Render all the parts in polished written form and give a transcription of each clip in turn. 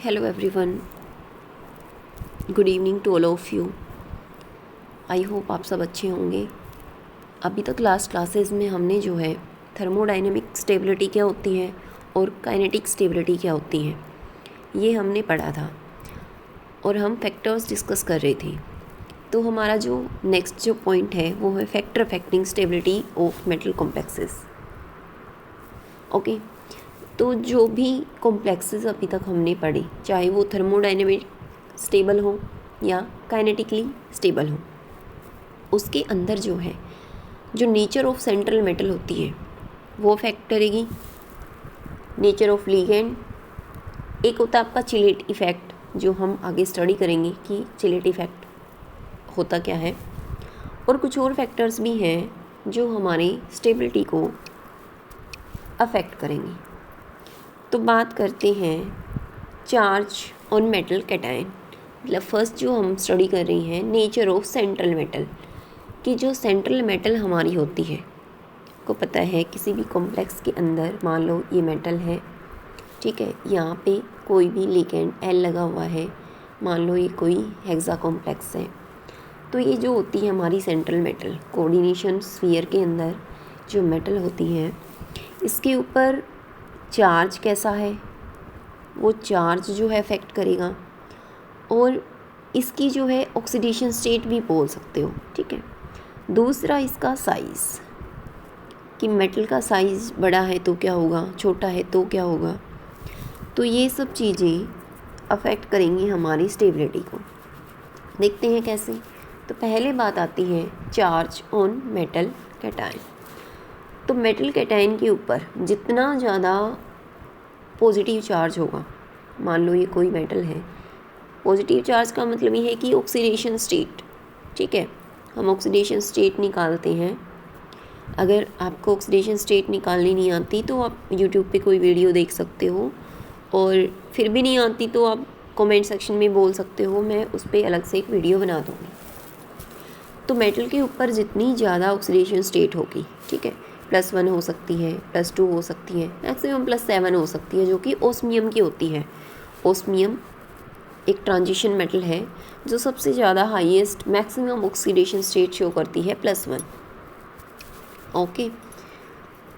Hello everyone, good evening to all of you. I hope आप सब अच्छे होंगे। अभी तक लास्ट क्लासेस में हमने जो है थर्मोडाइनमिक स्टेबिलिटी क्या होती है और काइनेटिक स्टेबिलिटी क्या होती है ये हमने पढ़ा था और हम फैक्टर्स डिस्कस कर रहे थे। तो हमारा जो नेक्स्ट जो पॉइंट है वो है factor affecting stability of metal complexes. Okay, तो जो भी कॉम्प्लेक्सेस अभी तक हमने पढ़े, चाहे वो थर्मोडाइनमिक स्टेबल हो या काइनेटिकली स्टेबल हो, उसके अंदर जो है जो नेचर ऑफ सेंट्रल मेटल होती है वो अफेक्ट करेगी। नेचर ऑफ लिगेंड, एक होता है आपका चिलेट इफ़ेक्ट, जो हम आगे स्टडी करेंगे कि चिलेट इफ़ेक्ट होता क्या है, और कुछ और फैक्टर्स भी हैं जो हमारी स्टेबिलिटी को अफेक्ट करेंगे। तो बात करते हैं चार्ज ऑन मेटल कैटायन। मतलब फर्स्ट जो हम स्टडी कर रही हैं नेचर ऑफ सेंट्रल मेटल, कि जो सेंट्रल मेटल हमारी होती है, को पता है किसी भी कॉम्प्लेक्स के अंदर मान लो ये मेटल है, ठीक है, यहाँ पे कोई भी लिगेंड एल लगा हुआ है, मान लो ये कोई हेक्सा कॉम्प्लेक्स है, तो ये जो होती है हमारी सेंट्रल मेटल कोऑर्डिनेशन स्फीयर के अंदर जो मेटल होती है, इसके ऊपर चार्ज कैसा है, वो चार्ज जो है अफेक्ट करेगा, और इसकी जो है ऑक्सीडेशन स्टेट भी बोल सकते हो, ठीक है। दूसरा इसका साइज़, कि मेटल का साइज़ बड़ा है तो क्या होगा, छोटा है तो क्या होगा, तो ये सब चीज़ें अफेक्ट करेंगी हमारी स्टेबिलिटी को। देखते हैं कैसे। तो पहले बात आती है चार्ज ऑन मेटल कैटायन। तो मेटल कैटायन के ऊपर जितना ज़्यादा पॉजिटिव चार्ज होगा, मान लो ये कोई मेटल है, पॉजिटिव चार्ज का मतलब ये है कि ऑक्सीडेशन स्टेट, ठीक है, हम ऑक्सीडेशन स्टेट निकालते हैं। अगर आपको ऑक्सीडेशन स्टेट निकालनी नहीं आती तो आप यूट्यूब पे कोई वीडियो देख सकते हो, और फिर भी नहीं आती तो आप कमेंट सेक्शन में बोल सकते हो, मैं उस पर अलग से एक वीडियो बना दूँगी। तो मेटल के ऊपर जितनी ज़्यादा ऑक्सीडेशन स्टेट होगी, ठीक है, +1 हो सकती है, +2 हो सकती है, मैक्सिमम +7 हो सकती है, जो कि ओस्मियम की होती है। ओस्मियम एक ट्रांजिशन मेटल है जो सबसे ज़्यादा highest maximum oxidation state show करती है +1। ओके,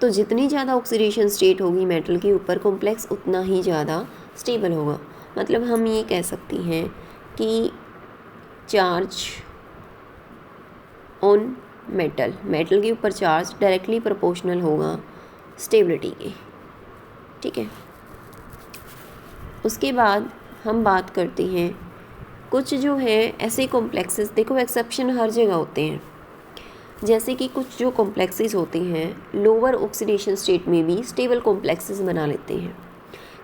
तो जितनी ज़्यादा ऑक्सीडेशन स्टेट होगी मेटल के ऊपर कॉम्प्लेक्स, उतना ही ज़्यादा स्टेबल होगा। मतलब हम ये कह सकती हैं कि चार्ज ऑन मेटल, मेटल के ऊपर चार्ज डायरेक्टली प्रोपोर्शनल होगा स्टेबिलिटी के, ठीक है। उसके बाद हम बात करते हैं कुछ जो है ऐसे कॉम्प्लेक्सेस, देखो एक्सेप्शन हर जगह होते हैं, जैसे कि कुछ जो कॉम्प्लेक्सेस होते हैं लोअर ऑक्सीडेशन स्टेट में भी स्टेबल कॉम्प्लेक्सेस बना लेते हैं।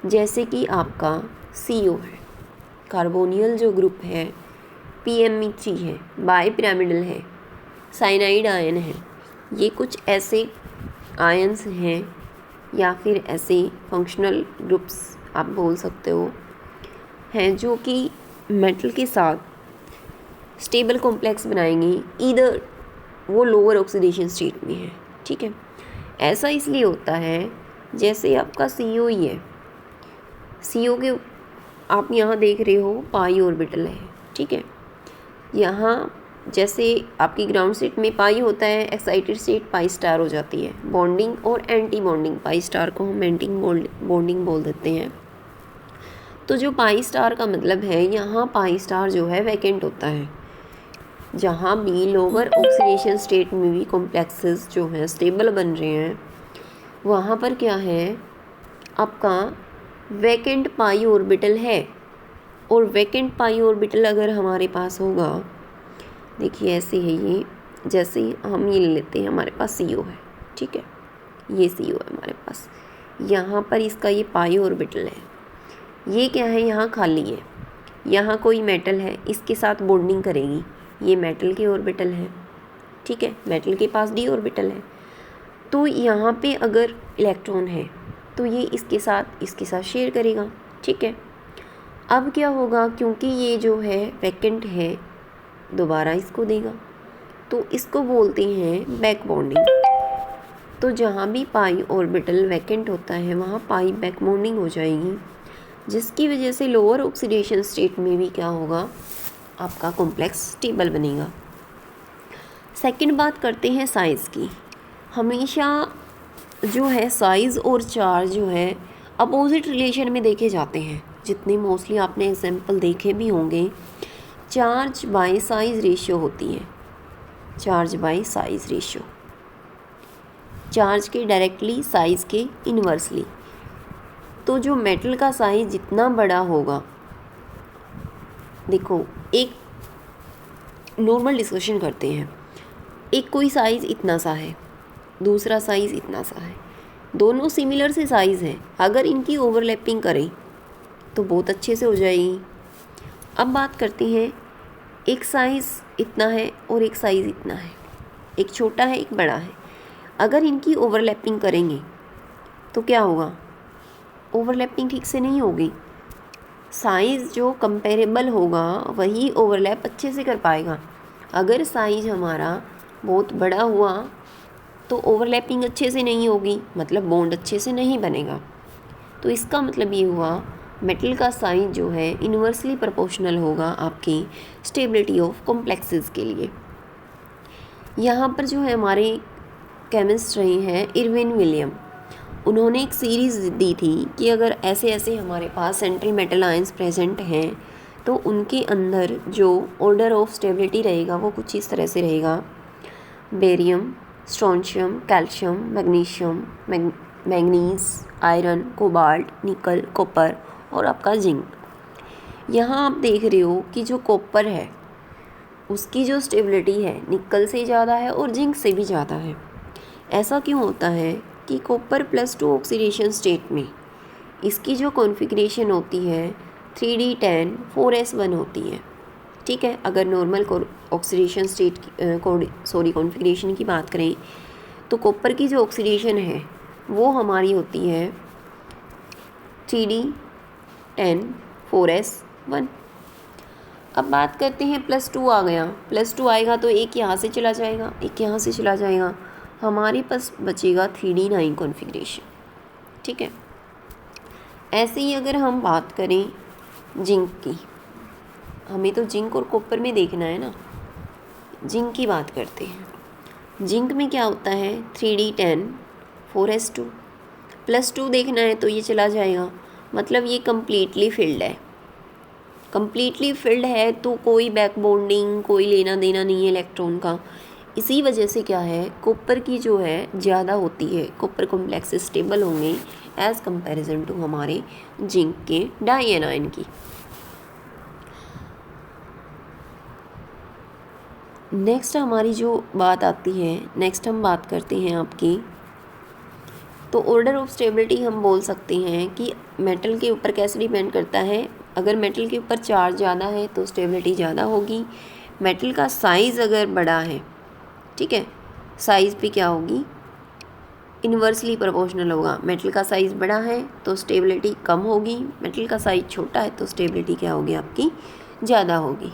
जैसे कि आपका CO है, कार्बोनियल जो ग्रुप है, PMe3 है, बाई पिरामिडल है, साइनाइड आयन है, ये कुछ ऐसे आयन्स हैं या फिर ऐसे फंक्शनल ग्रुप्स आप बोल सकते हो हैं, जो कि मेटल के साथ स्टेबल कॉम्प्लेक्स बनाएंगे, ईदर वो लोअर ऑक्सीडेशन स्टेट में है, ठीक है। ऐसा इसलिए होता है जैसे आपका CO ही है, CO के आप यहाँ देख रहे हो पाई ऑर्बिटल है, ठीक है। यहाँ जैसे आपकी ग्राउंड स्टेट में पाई होता है, एक्साइटेड स्टेट पाई स्टार हो जाती है, बॉन्डिंग और एंटी बॉन्डिंग, पाई स्टार को हम एंटी बॉन्डिंग बोल देते हैं। तो जो पाई स्टार का मतलब है, यहाँ पाई स्टार जो है वैकेंट होता है। जहाँ भी लोअर ऑक्सीडेशन स्टेट में भी कॉम्प्लेक्सेस जो हैं स्टेबल बन रहे हैं, वहाँ पर क्या है, आपका वैकेंट पाई ऑर्बिटल है। और वैकेंट पाई ऑर्बिटल अगर हमारे पास होगा, देखिए ऐसे है ये, जैसे हम ये ले लेते हैं, हमारे पास CO है, ठीक है, ये CO है हमारे पास, यहाँ पर इसका ये पाई ऑर्बिटल है, ये क्या है, यहाँ खाली है, यहाँ कोई मेटल है, इसके साथ बॉन्डिंग करेगी, ये मेटल की ऑर्बिटल है, ठीक है, मेटल के पास d ऑर्बिटल है, तो यहाँ पे अगर इलेक्ट्रॉन है तो ये इसके साथ शेयर करेगा, ठीक है। अब क्या होगा, क्योंकि ये जो है वैकेंट है, दोबारा इसको देगा, तो इसको बोलते हैं बैक बॉन्डिंग। तो जहाँ भी पाई ऑर्बिटल वैकेंट होता है वहाँ पाई बैक बॉन्डिंग हो जाएगी, जिसकी वजह से लोअर ऑक्सीडेशन स्टेट में भी क्या होगा, आपका कॉम्प्लेक्स स्टेबल बनेगा। सेकंड बात करते हैं साइज़ की। हमेशा जो है साइज़ और चार्ज जो है अपोजिट रिलेशन में देखे जाते हैं। जितने मोस्टली आपने एग्जाम्पल देखे भी होंगे, चार्ज बाय साइज़ रेशियो होती है, charge by size ratio, charge के डायरेक्टली साइज़ के इन्वर्सली। तो जो मेटल का साइज़ जितना बड़ा होगा, देखो एक नॉर्मल डिस्कशन करते हैं, एक कोई साइज़ इतना सा है, दूसरा साइज़ इतना सा है, दोनों सिमिलर से साइज़ है, अगर इनकी ओवरलैपिंग करें तो बहुत अच्छे से हो जाएगी। अब बात करते हैं, एक साइज़ इतना है और एक साइज़ इतना है, एक छोटा है एक बड़ा है, अगर इनकी ओवरलैपिंग करेंगे तो क्या होगा, ओवरलैपिंग ठीक से नहीं होगी। साइज़ जो कंपेरेबल होगा वही ओवरलैप अच्छे से कर पाएगा। अगर साइज़ हमारा बहुत बड़ा हुआ तो ओवरलैपिंग अच्छे से नहीं होगी, मतलब बॉन्ड अच्छे से नहीं बनेगा। तो इसका मतलब ये हुआ मेटल का साइज़ जो है इन्वर्सली प्रोपोर्शनल होगा आपकी स्टेबिलिटी ऑफ कॉम्प्लेक्सेस के लिए। यहाँ पर जो है हमारे केमिस्ट रहे हैं इरविन विलियम, उन्होंने एक सीरीज़ दी थी कि अगर ऐसे ऐसे हमारे पास सेंट्रल मेटल आयंस प्रेजेंट हैं तो उनके अंदर जो ऑर्डर ऑफ स्टेबिलिटी रहेगा वो कुछ इस तरह से रहेगा: barium, strontium, calcium, magnesium, manganese, iron, cobalt, निकल, कॉपर और आपका जिंक। यहाँ आप देख रहे हो कि जो कॉपर है उसकी जो स्टेबिलिटी है निकल से ज़्यादा है और जिंक से भी ज़्यादा है। ऐसा क्यों होता है कि कॉपर +2 ऑक्सीडेशन स्टेट में इसकी जो कॉन्फ़िगरेशन होती है 3D10 4s1 होती है। ठीक है, अगर नॉर्मल ऑक्सीडेशन स्टेट कॉन्फ़िगरेशन की बात करें तो कॉपर की जो ऑक्सीडेशन है वो हमारी होती है 3D10 4s1। अब बात करते हैं +2 आ गया, +2 आएगा तो एक यहाँ से चला जाएगा, एक यहाँ से चला जाएगा, हमारे पास बचेगा 3D9 कॉन्फ़िगरेशन। ठीक है, ऐसे ही अगर हम बात करें जिंक की, हमें तो जिंक और कॉपर में देखना है ना, जिंक की बात करते हैं। जिंक में क्या होता है 3D10 4s2, +2 देखना है तो ये चला जाएगा, मतलब ये कम्प्लीटली फिल्ड है। कम्प्लीटली फिल्ड है तो कोई बैक बॉन्डिंग, कोई लेना देना नहीं है इलेक्ट्रॉन का। इसी वजह से क्या है, कॉपर की जो है ज़्यादा होती है, कॉपर कॉम्प्लेक्स स्टेबल होंगे एज़ कंपैरिजन टू हमारे जिंक के डाइएनाइन की। नेक्स्ट हमारी जो बात आती है, नेक्स्ट हम बात करते हैं आपकी, तो ऑर्डर ऑफ स्टेबिलिटी हम बोल सकते हैं कि मेटल के ऊपर कैसे डिपेंड करता है। अगर मेटल के ऊपर चार्ज ज़्यादा है तो स्टेबिलिटी ज़्यादा होगी। मेटल का साइज़ अगर बड़ा है, ठीक है, साइज़ पे क्या होगी, इन्वर्सली प्रोपोर्शनल होगा। मेटल का साइज़ बड़ा है तो स्टेबिलिटी कम होगी, मेटल का साइज़ छोटा है तो स्टेबिलिटी क्या होगी आपकी ज़्यादा होगी।